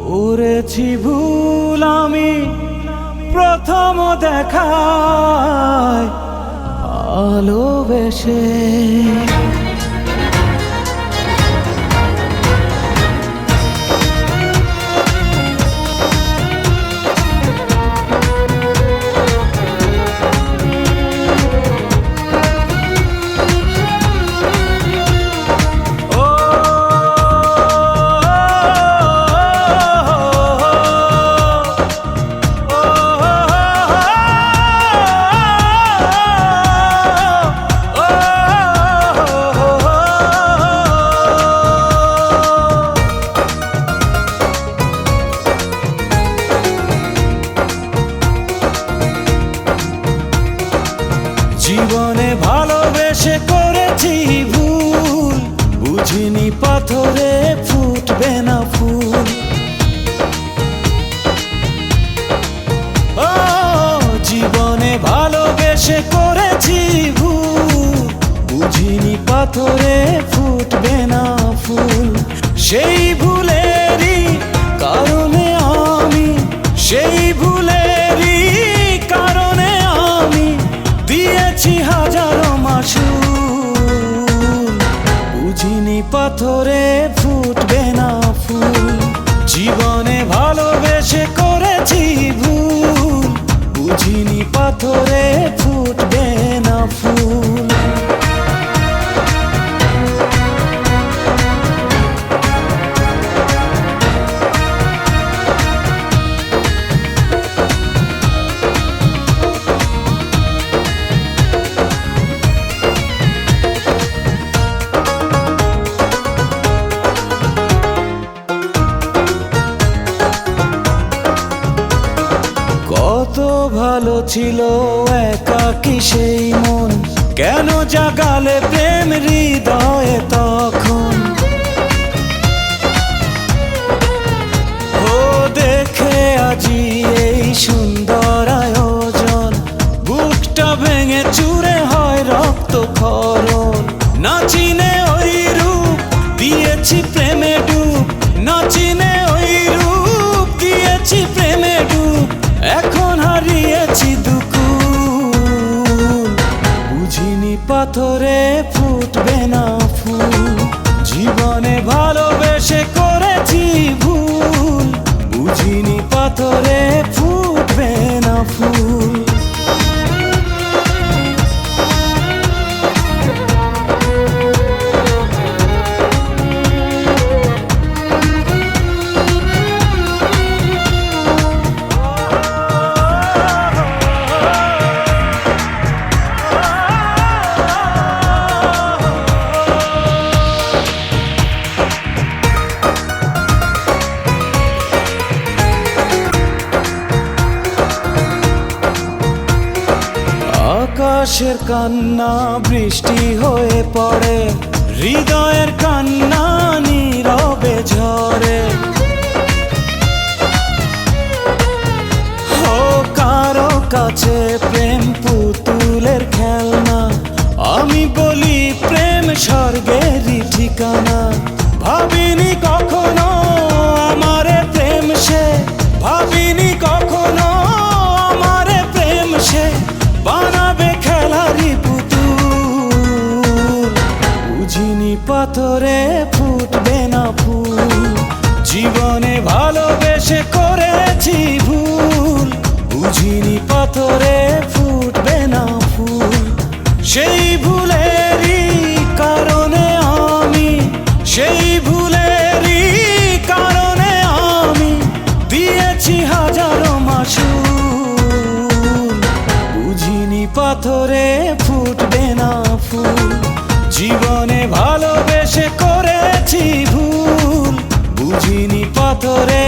করেছি ভুল আমি প্রথম দেখায় ভালোবেসে। জীবনে ভালোবেসে করেছি ভুল, বুঝিনি পাথরে ফুটবে না ফুল। ও জীবনে ভালোবেসে করেছি ভুল, বুঝিনি পাথরে ফুটবে না ফুল। সেই ভুলেরই কারণে আমি, সেই ভুলেরই কারণে আমি দিয়েছি হাজারো মাসুল। বুঝিনি পাথরে ফুটবে না ফুল, জীবনে ভালোবেসে করেছি ভুল, বুঝিনি পাথরে ফুটবে না ফুল। কত ভালো ছিল একাকী সেই মন, কেন জাগালে প্রেম হৃদয়ে তখন। ও দেখে আজি এই সুন্দর আয়োজন, বুকটা ভেঙে চুরে হয় রক্ত ক্ষরণ। না চিনে ওই রূপ দিয়েছি প্রেমে ডুব, না চিনে ওই রূপ দিয়েছি প্রেমে ডুব। এখন হারিয়েছি দুকুল, বুঝিনি পাথরে ফুটবে না ফুল। জীবনে ভালোবেসে করেছি ভুল, বুঝিনি পাথরে ফুটবে না ফুল। আকাশের কান্না বৃষ্টি হয়ে পড়ে, হৃদয়ের কান্না নীরবে ঝরে। ও কারো কাছে প্রেম পুতুলের খেলনা, আমি বলি প্রেম স্বর্গেরই ঠিকানা। ভাবিনি কখনো আমারে প্রেম সে, ভাবিনি কখনো আমারে প্রেম সে বানাবে খেলারি পুতুল। বুঝিনি পাথরে ফুটবে না ফুল, জীবনে ভালোবেসে করেছি ভুল, বুঝিনি পাথরে ফুটবে না ফুল। সেই ভুলেরই কারণে আমি, সেই ভুলেরই কারণে আমি দিয়েছি হাজারো মাসুল। বুঝিনি পাথরে ফুটবে না ফুল, জীবনে ভালোবেসে করেছি ভুল, বুঝিনি পাথরে